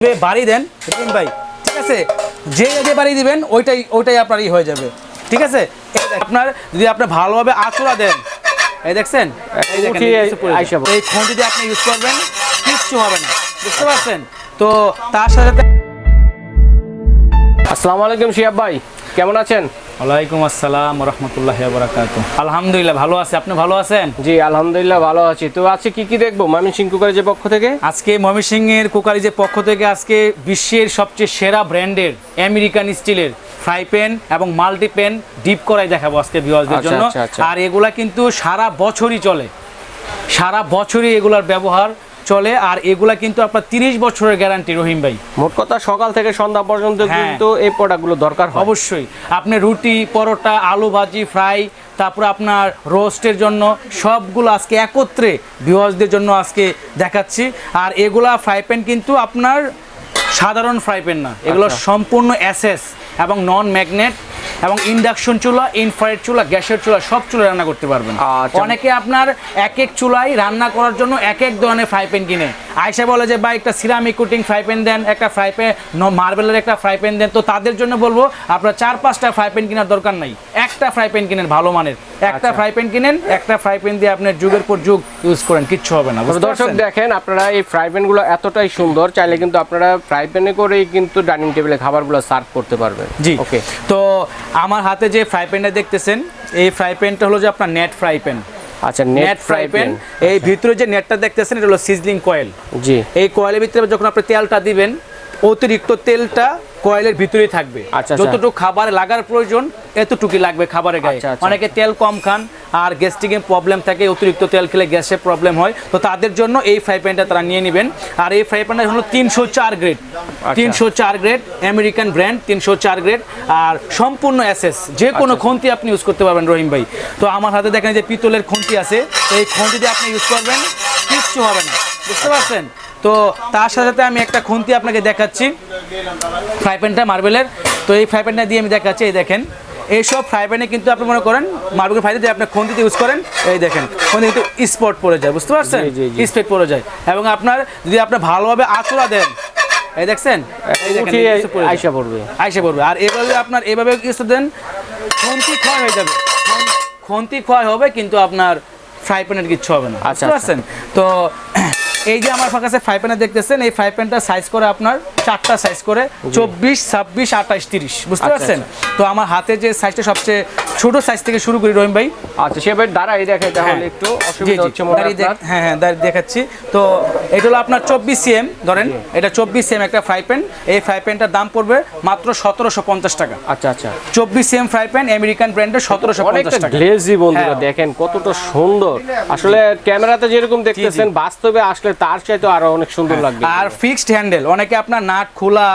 বাড়ি দেন রহিম ভাই, ঠিক আছে, যে বাড়ি দিবেন ওইটাই আপনার হয়ে যাবে, ঠিক আছে। আপনার যদি আপনি ভালোভাবে আঁচড়া দেন, এই দেখছেন, এই খন্তি দিয়ে আপনি ইউজ করবেন, কিচ্ছু হবে না, বুঝতে পারছেন। তো তার সাথে আসসালামু আলাইকুম শিহাব ভাই, কেমন আছেন? ওয়ালাইকুম আসসালাম ওয়া রাহমাতুল্লাহি ওয়া বারাকাতুহু। আলহামদুলিল্লাহ ভালো আছি, আপনি ভালো আছেন? জি আলহামদুলিল্লাহ ভালো আছি। তো আজকে কি দেখবো ময়মনসিংহ কুকারিজের পক্ষ থেকে? আজকে ময়মনসিংহের কুকারিজের পক্ষ থেকে আজকে বিশ্বের সবচেয়ে সেরা ব্র্যান্ডের আমেরিকান স্টিলের ফ্রাই প্যান এবং মাল্টি প্যান ডিপ কড়াই দেখাবো আজকে ভিউয়ারদের জন্য। আর এগুলা কিন্তু সারা বছরই চলে, সারা বছরই এগুলার ব্যবহার চলে। আর এগুলা কিন্তু আপনার 30 বছরের গ্যারান্টি রহিম ভাই। মোট কথা সকাল থেকে সন্ধ্যা পর্যন্ত কিন্তু এই প্রোডাক্টগুলো দরকার হয়। অবশ্যই আপনি রুটি, পরোটা, আলু ভাজি, ফ্রাই, তারপরে আপনার রোস্টের জন্য সবগুলো আজকে একত্রে ভিউয়ারদের জন্য আজকে দেখাচ্ছি। আর এগুলা ফ্রাই প্যান কিন্তু আপনার সাধারণ ফ্রাই প্যান না, এগুলো সম্পূর্ণ এসএস এবং নন ম্যাগনেট এবং ইন্ডাকশন চুলা, ইনফ্রারেড চুলা, গ্যাসের চুলা, সব চুলা রান্না করতে পারবেন। অনেকে আপনার এক চুলায় রান্না করার জন্য এক ধরনের ফ্রাই প্যান কিনে আয়সা বলে যে ভাই একটা সিরামিক কোটিং ফ্রাই প্যান দেন, একটা ফ্রাই প্যান মার্বেলের একটা ফ্রাই প্যান দেন। তো তাদের জন্য বলবো আপনার 4-5টা ফ্রাই প্যান কেনার দরকার নাই, একটা ফ্রাই প্যান কিনেন ভালো মানের, একটা ফ্রাই প্যান কিনেন, একটা ফ্রাই প্যান দিয়ে আপনার যুগের পর যুগ ইউজ করেন, কিচ্ছু হবে না। দর্শক দেখেন, আপনারা এই ফ্রাই প্যানগুলো এতটাই সুন্দর, চাইলে কিন্তু আপনারা ফ্রাই প্যানে করেই কিন্তু ডাইনিং টেবিলে খাবারগুলো সার্ভ করতে পারবেন। জি ওকে। তো আমার হাতে যে ফ্রাই প্যানটা দেখতেছেন, এই ফ্রাই প্যানটা হলো যে আপনার নেট ফ্রাই প্যান। আচ্ছা, নেট ফ্রাই প্যান। এই ভিতরে যে নেটটা দেখতেছেন এটা হলো সিজলিং কয়েল। জি, এই কয়েলের ভিতরে যখন আপনি তেলটা দিবেন, অতিরিক্ত তেলটা কয়েলের ভিতরেই থাকবে। যতটুকু খাবারে লাগার প্রয়োজন এতটুকুই লাগবে খাবারের গায়ে। অনেকে তেল কম খান আর গ্যাস্ট্রিকের প্রবলেম থাকে, অতিরিক্ত তেল খেলে গ্যাসের প্রবলেম হয়, তো তাদের জন্য এই ফ্রাই প্যানটা তারা নিয়ে নেবেন। আর এই ফ্রাই প্যানটা হলো 304 grade, 304 grade American brand, 304 grade, আর সম্পূর্ণ এসএস, যে কোনো খুন্তি আপনি ইউজ করতে পারবেন রহিম ভাই। তো আমার হাতে দেখেন যে পিতলের খুন্তি আছে, এই খুন্তি দিয়ে আপনি ইউজ করবেন, কিচ্ছু হবে না, বুঝতে পারছেন। তো তার সাথে আমি একটা খুন্তি আপনাকে দেখাচ্ছি, ফ্রাই প্যানটা মার্বেলের। তো এই ফ্রাই প্যানটা দিয়ে আমি দেখাচ্ছি, এই দেখেন, এইসব ফ্রাই প্যানে কিন্তু আপনি মনে করেন মার্বেলের ফ্রাই দিয়ে আপনি খুন্তিতে ইউজ করেন, এই দেখেন খুন্তি কিন্তু স্পট পড়ে যায়, বুঝতে পারছেন, স্পট পড়ে যায়। এবং আপনার যদি আপনি ভালোভাবে আঁচড়া দেন, এই দেখছেন, আইসা পড়বে। আর এভাবে আপনার এভাবে কিছু দেন, খুন্তি ক্ষয় হয়ে যাবে, খুন্তি ক্ষয় হবে কিন্তু আপনার ফ্রাই প্যানের কিচ্ছু হবে না, বুঝতে পারছেন। তো এই যে আমার কাছে ফ্রাই প্যানে দেখতেছেন, এই ফ্রাই প্যানটা সাইজ করে আপনার 4টা সাইজ করে 24, 26, 28, 30, বুঝতে পারছেন। তো আমার হাতে যে সাইজটা সবচেয়ে ছোট সাইজ থেকে শুরু করি রহিম ভাই। আচ্ছা, সেভাবে দাঁড়াই দেখাই তাহলে একটু অসুবিধা হচ্ছে মনে হয়। হ্যাঁ হ্যাঁ দেখাচ্ছি। তো এটা হলো আপনার 24 সিএম, ধরেন এটা 24 সিএম একটা ফ্রাই প্যান। এই ফ্রাই প্যানটার দাম পড়বে মাত্র 1750 টাকা। আচ্ছা আচ্ছা, 24 সিএম ফ্রাই প্যান আমেরিকান ব্র্যান্ডের 1750 টাকা। গ্লেজি বন্ধুরা দেখেন কতটা সুন্দর, আসলে ক্যামেরাতে যেরকম দেখতেছেন বাস্তবে আসলে তার চাইতে আরো অনেক সুন্দর লাগবে। আর ফিক্সড হ্যান্ডেল, অনেকে আপনার নাট খোলা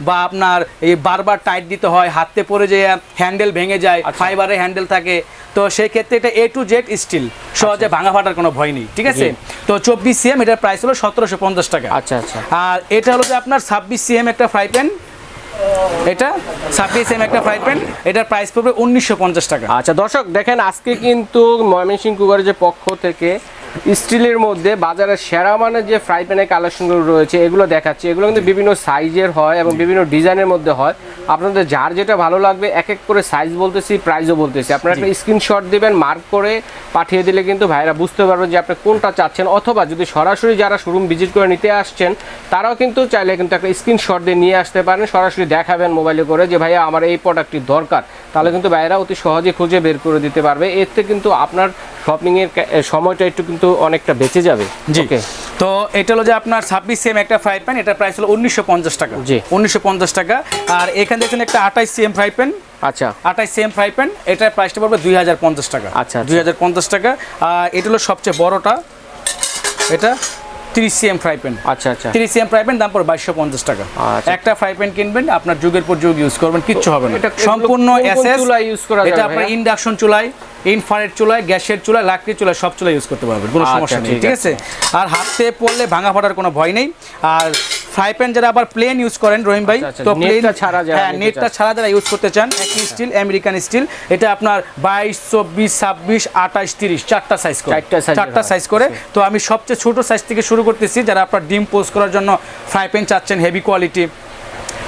বা আপনার এই বারবার টাইট দিতে হয়, হাতে পড়ে যে হ্যান্ডেল ভেঙে যায়, ফাইবারের হ্যান্ডেল থাকে, তো সেই ক্ষেত্রে এটা A to Z স্টিল, সহজে ভাঙা ফাটার কোনো ভয় নেই, ঠিক আছে। তো 24 সিএম এটার প্রাইস হলো 1750 টাকা। আচ্ছা আচ্ছা। আর এটা হলো যে আপনার 26 সিএম একটা ফ্রাই প্যান, এটা 26 সিএম একটা ফ্রাই প্যান, এটার প্রাইস পড়বে 1950 টাকা। আচ্ছা দর্শক দেখেন, আজকে কিন্তু ময়মনসিংহ কুকারিজের পক্ষ থেকে স্টিলের মধ্যে বাজারের সেরা মানের যে ফ্রাই প্যানের কালেকশনগুলো রয়েছে এগুলো দেখাচ্ছি। এগুলো কিন্তু বিভিন্ন সাইজের হয় এবং বিভিন্ন ডিজাইনের মধ্যে হয়। আপনাদের যার যেটা ভালো লাগবে এক এক করে সাইজ বলতেছি, প্রাইসও বলতেছি, আপনারা একটা স্ক্রিনশট দিবেন, মার্ক করে পাঠিয়ে দিলে কিন্তু ভাইরা বুঝতে পারবেন যে আপনি কোনটা চাচ্ছেন। অথবা যদি সরাসরি যারা শোরুম ভিজিট করে নিতে আসছেন তারাও কিন্তু চাইলে কিন্তু একটা স্ক্রিনশট দিয়ে নিয়ে আসতে পারেন, সরাসরি দেখাবেন মোবাইলে করে যে ভাইয়া আমার এই প্রোডাক্টটি দরকার, তাহলে কিন্তু ভাইরা অতি সহজে খুঁজে বের করে দিতে পারবে। এতে কিন্তু আপনার শপিংয়ের সময়টা একটু কিন্তু অনেকটা বেঁচে যাবে। ওকে, তো এটা হলো যে আপনার 26 সিএম একটা ফ্রাই প্যান, এটার প্রাইস হলো 1950 টাকা। জি 1950 টাকা। আর এখানে দেখছেন একটা 28 সিএম ফ্রাই প্যান। আচ্ছা, 28 সিএম ফ্রাই প্যান, এটার প্রাইসটা পড়বে 2050 টাকা। আচ্ছা, 2050 টাকা। আর এটা হলো সবচেয়ে বড়টা, এটা 30 সিএম ফ্রাই প্যান। আচ্ছা আচ্ছা, 30 সিএম ফ্রাই প্যান, দাম পড়বে 2250 টাকা। একটা ফ্রাই প্যান কিনবেন, আপনার যুগের পর যুগ ইউজ করবেন, কিচ্ছু হবে না। এটা সম্পূর্ণ এসএস চুলায় ইউজ করা যাবে। এটা আপনার ইন্ডাকশন চুলায়, ইনফ্রারেড চুলায়, গ্যাসের চুলায়, লাকড়ির চুলায়, সব চুলায় ইউজ করতে পারবেন, কোনো সমস্যা নেই, ঠিক আছে। আর হাতে পড়লে ভাঙা ফাটার কোনো ভয় নেই। আর ফ্রাই প্যান যারা আবার প্লেন ইউজ করেন রহিম ভাই, তো নেটটা ছাড়া যারা, হ্যাঁ নেটটা ছাড়া যারা ইউজ করতে চান, একই স্টিল আমেরিকান স্টিল, এটা আপনার 22, 24, 26, 28, 30 চারটা সাইজ করে। তো আমি সবচেয়ে ছোট সাইজ থেকে শুরু করতেছি, যারা আপনার ডিম পোস্ট করার জন্য ফ্রাই প্যান চাচ্ছেন হেভি কোয়ালিটি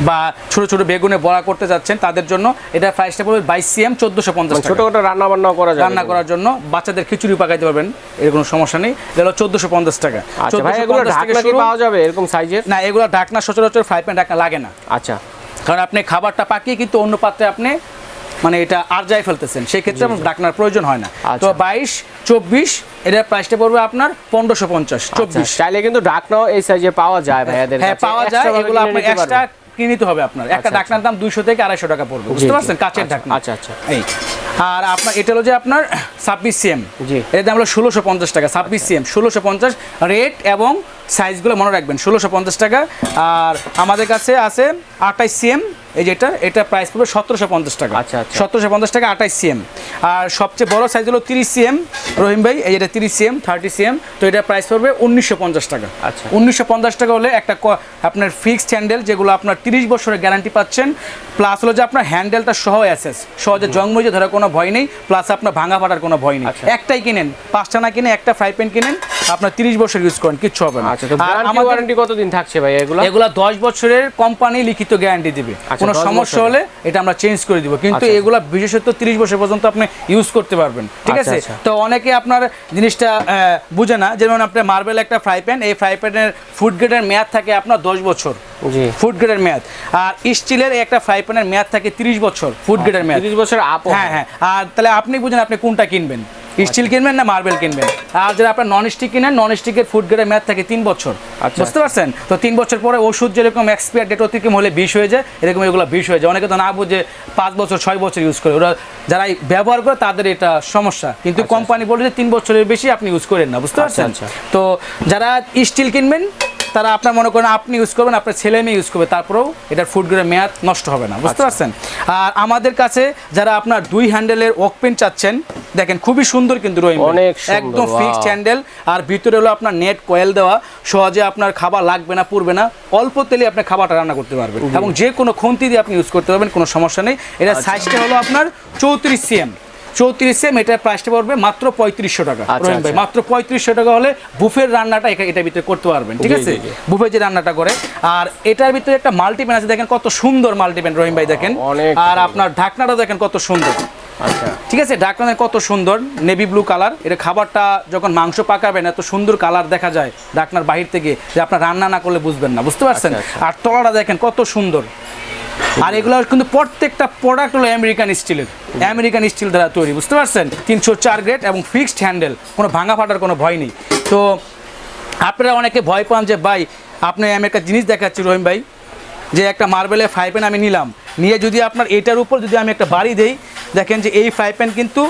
বা ছোট ছোট বেগুনে বড়া করতে যাচ্ছেন, তাদের জন্য এটা প্রাইসটা পড়বে 22 cm 1450 টাকা। ছোটখাটো রান্না বান্না করা যাবে, রান্না করার জন্য বাচ্চাদের খিচুড়ি পাকাইতে পারবেন, এর কোনো সমস্যা নেই। এটা হলো 1450 টাকা। আচ্ছা ভাই, এগুলো ঢাকনা কি পাওয়া যাবে এরকম সাইজের? না, এগুলো ঢাকনা সচরাচর ফ্রাই প্যান ঢাকনা লাগে না। আচ্ছা, কারণ আপনি খাবারটা পাকিয়ে কিন্তু অন্য পাত্রে আপনি মানে এটা আর যাই ফেলতেছেন, সেই ক্ষেত্রে আপনার ঢাকনার প্রয়োজন হয় না। তো 22, 24 এটার প্রাইসটা পড়বে আপনার 1550। 24 চাইলে কিন্তু ঢাকনাও এই সাইজে পাওয়া যায় ভাইয়াদের কাছে। হ্যাঁ পাওয়া যায়, এগুলো আপনি এক্সট্রা কিনে নিতে হবে আপনার। একটা ঢাকনার দাম 200 থেকে 250 টাকা পড়বে, বুঝতে পারছেন, কাচের ঢাকনা। আচ্ছা আচ্ছা। এই আর আপনার এটা হলো যে আপনার 26 cm, এর দাম হলো 1650 টাকা। 26 cm 1650 রেট এবং সাইজগুলো মনে রাখবেন, 1650 টাকা। আর আমাদের কাছে আছে 28 cm, এই যেটা, এটা প্রাইস পড়বে 1750 টাকা। আচ্ছা আচ্ছা, 1750 টাকা 28 cm। আর সবচেয়ে বড় সাইজ হলো 30 cm রহিম ভাই, এই যেটা 30 cm 30 cm, তো এটা প্রাইস পড়বে 1950 টাকা। আচ্ছা, 1950 টাকা হলে একটা আপনার ফিক্সড হ্যান্ডেল, যেগুলো আপনার 30 বছরের গ্যারান্টি পাচ্ছেন, প্লাস হলো যে আপনার হ্যান্ডেলটা সহ অ্যাসেস, সহজে জং মরিচে ধরার কোনো ভয় নেই, প্লাস আপনার ভাঙা ফাটার কোনো ভয় নেই। একটাই কিনেন, 5টা না কিনে একটা ফ্রাই প্যান কিনেন, আপনার 30 বছর ইউজ করেন, কিচ্ছু হবে না। আর আমার ওয়ারেন্টি কতদিন থাকছে ভাই এগুলো? এগুলা 10 বছরের কোম্পানি লিখিত গ্যারান্টি দিবে, কোনো সমস্যা হলে এটা আমরা চেঞ্জ করে দিব, কিন্তু এগুলা বিশেষত 30 বছর পর্যন্ত আপনি ইউজ করতে পারবেন, ঠিক আছে? তো অনেকে আপনার জিনিসটা বুঝে না, যেমন আপনার মার্বেল একটা ফ্রাই প্যান, এই ফ্রাই প্যানের ফুড গ্রেডের মেয়াদ থাকে আপনার 10 বছর, ফুড গ্রেডের মেয়াদ। আর স্টিলের একটা ফ্রাই প্যানের মেয়াদ থাকে 30 বছর, ফুড গ্রেডের মেয়াদ 30 বছর আপ। হ্যাঁ হ্যাঁ। আর তাহলে আপনি বুঝেন আপনি কোনটা কিনবেন, স্টিল কিনবেন না মার্বেল কিনবেন। আর যারা আপনার নন স্টিক কিনেন, নন স্টিকের ফুড গ্রেডের মেয়াদ থাকে 3 বছর, বুঝতে পারছেন? তো 3 বছর পরে ওষুধ যেরকম এক্সপায়ার ডেট অতিক্রম হলে বিষ হয়ে যায়, এরকম এগুলো বিষ হয়ে যায়। অনেকে তো না বুঝে 5 বছর 6 বছর ইউজ করে, ওরা যারা ব্যবহার করে তাদের এটা সমস্যা, কিন্তু কোম্পানি বলে যে 3 বছরের বেশি আপনি ইউজ করেন না, বুঝতে পারছেন? তো যারা স্টিল কিনবেন তারা আপনার মনে করেন আপনি ইউজ করবেন, আপনার ছেলে মেয়ে ইউজ করবে, তারপরেও এটার ফুড গ্রেডের মেয়াদ নষ্ট হবে না, বুঝতে পারছেন? আর আমাদের কাছে যারা আপনার 2 হ্যান্ডেলের ওক পেন চাচ্ছেন, দেখেন খুবই সুন্দর কিন্তু রহিম, একদম ফিক্সড হ্যান্ডেল, আর ভিতরে হলো আপনার নেট কয়েল দেওয়া, সহজে আপনার খাবার লাগবে না, পুড়বে না, অল্প তেলে আপনি খাবারটা রান্না করতে পারবেন, এবং যে কোনো খুন্তি দিয়ে আপনি ইউজ করতে পারবেন, কোনো সমস্যা নেই। এটা সাইজটা হলো আপনার 34 cm, 34 cm, এটার প্রাইসটা পড়বে মাত্র 3500 টাকা রহিম ভাই। মাত্র 3500 টাকা হলে বুফের রান্নাটা এটার ভিতরে করতে পারবেন, ঠিক আছে? বুফে যে রান্নাটা করে। আর এটার ভিতরে একটা মাল্টিপ্যান আছে, দেখেন কত সুন্দর মাল্টিপ্যান রহিম ভাই, দেখেন। আর আপনার ঢাকনাটা দেখেন কত সুন্দর, ঠিক আছে? ঢাকনা কত সুন্দর, নেভি ব্লু কালার। এটা খাবারটা যখন মাংস পাকাবেন এত সুন্দর কালার দেখা যায় ঢাকনার বাহির থেকে, যে আপনার রান্না না করলে বুঝবেন না, বুঝতে পারছেন? আর তলাটা দেখেন কত সুন্দর। আর এগুলো কিন্তু প্রত্যেকটা প্রোডাক্ট হলো আমেরিকান স্টিলের, আমেরিকান স্টিল দ্বারা তৈরি, বুঝতে পারছেন? 304 গ্রেড এবং ফিক্সড হ্যান্ডেল, কোনো ভাঙা ফাটার কোনো ভয় নেই। তো আপনারা অনেকে ভয় পান যে ভাই আপনি আমি একটা জিনিস দেখাচ্ছি রহিম ভাই, যে একটা মার্বেলের ফ্রাই প্যান আমি নিলাম, নিয়ে যদি আপনার এটার উপর যদি আমি একটা বাড়ি দেই, দেখেন যে এই ফ্রাই প্যান কিন্তু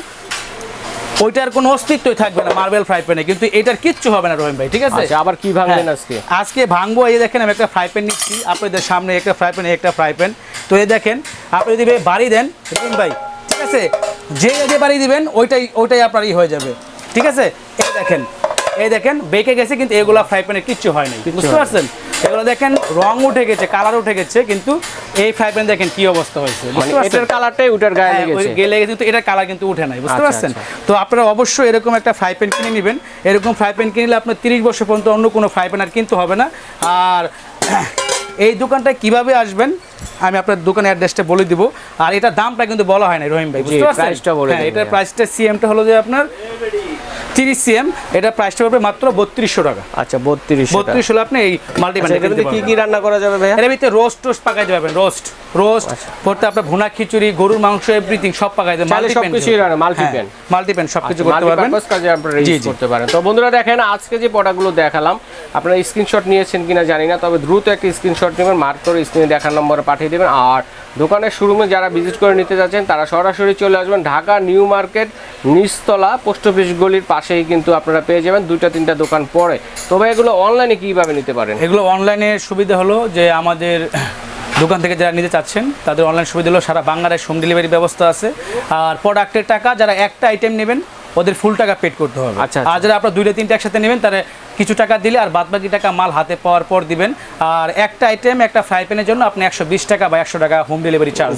ওইটার কোনো অস্তিত্বই থাকবে না মার্বেল ফ্রাই প্যানে, কিন্তু এটার কিচ্ছু হবে না রহিম ভাই, ঠিক আছে? আবার কি ভাঙবেন আজকে? আজকে ভাঙবো। এই দেখেন আমি একটা ফ্রাই প্যান নিচ্ছি আপনাদের সামনে, একটা ফ্রাই প্যান, একটা ফ্রাই প্যান। তো এই দেখেন আপনি যদি বাড়ি দেন রহিম ভাই, ঠিক আছে, যে বাড়ি দিবেন ওইটাই আপনার হয়ে যাবে, ঠিক আছে? এই দেখেন বেঁকে গেছে, কিন্তু এগুলা ফ্রাই প্যানে কিচ্ছু হয় নাই, বুঝতে পারছেন? এগুলো দেখেন রং উঠে গেছে, কালার উঠে গেছে, কিন্তু এই ফ্রাই প্যান দেখেন কি অবস্থা হয়েছে, এটার কালারটাই উঠার গায়ে লেগেছে, কিন্তু এটার কালার কিন্তু উঠে নাই, বুঝতে পারছেন? তো আপনারা অবশ্যই এরকম একটা ফ্রাই প্যান কিনে নেবেন। এরকম ফ্রাই প্যান কিনলে আপনার 30 বছর পর্যন্ত অন্য কোনো ফ্রাই প্যান আর কিনতে হবে না। আর এই দোকানটায় কিভাবে আসবেন আমি আপনার দোকানের অ্যাড্রেসটা বলে দিব। আর এটার দামটা কিন্তু বলা হয় না রহিম ভাই, বুঝতে পারছেন? হ্যাঁ, এটার প্রাইসটা সিএমটা হলো যে আপনার 30 cm, এটা প্রাইসটা হবে মাত্র 3200 টাকা। আচ্ছা, 32 হলে আপনি এই মাল্টিপ্যান কি কি রান্না করা যাবে ভাই? এর ভিতরে রোস্ট পাকাইতে পারবেন, রোস্ট করতে আপনার ভুনা খিচুড়ি, গরুর মাংস, এভরিথিং সব পাকাইতে মাল্টিপ্যান সবকিছু করতে পারবেন, কাজে আপনারা ইউজ করতে পারেন। তো বন্ধুরা দেখেন আজকে যে প্রোডাক্টগুলো দেখালাম, আপনারা স্ক্রিনশট নিয়েছেন কিনা জানি না, তবে দ্রুত একটা স্ক্রিনশট নেবেন, মার্ক করে স্ক্রিনে দেখার নম্বরে পাঠিয়ে দেবেন। আর দোকানের শোরুমে যারা ভিজিট করে নিতে যাচ্ছেন তারা সরাসরি চলে আসবেন ঢাকা নিউ মার্কেট নিচতলা পোস্ট অফিস গলির পাশেই কিন্তু আপনারা পেয়ে যাবেন, 2-3টা দোকান পরে। তবে এগুলো অনলাইনে কিভাবে নিতে পারেন? এগুলো অনলাইনে সুবিধা হলো যে আমাদের দোকান থেকে যারা নিতে চাচ্ছেন তাদের অনলাইন সুবিধা হলো সারা বাংলাদেশ হোম ডেলিভারি ব্যবস্থা আছে। আর প্রোডাক্টের টাকা যারা একটা আইটেম নেবেন ওদের ফুল টাকা পেড করতে হবে। আচ্ছা, আর যারা আপনারা 2টা 3টা একসাথে নেবেন তাহলে কিছু টাকা দিলে আর বাদ বাকি টাকা মাল হাতে পাওয়ার পর দিবেন। আর একটা আইটেম একটা ফ্রাই প্যানের জন্য আপনি 120 টাকা বা 100 টাকা হোম ডেলিভারি চার্জ,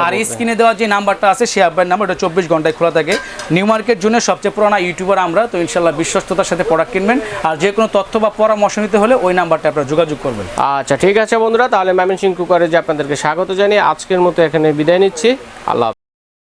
আর স্ক্রিনে দেওয়া যে নাম্বারটা আছে সেই আপনার নাম্বার, ওটা 24 ঘন্টায় খোলা থাকে। নিউ মার্কেট জন্য সবচেয়ে পুরোনো ইউটিউবার আমরা, তো ইনশাল্লাহ বিশ্বস্ততার সাথে প্রোডাক্ট কিনবেন। আর যে কোনো তথ্য বা পরামর্শ নিতে হলে ওই নাম্বারটা আপনারা যোগাযোগ করবেন। আচ্ছা ঠিক আছে বন্ধুরা, তাহলে ময়মনসিংহ কুকারে যে আপনাদেরকে স্বাগত জানিয়ে আজকের মতো এখানে বিদায় নিচ্ছি। আল্লাহ।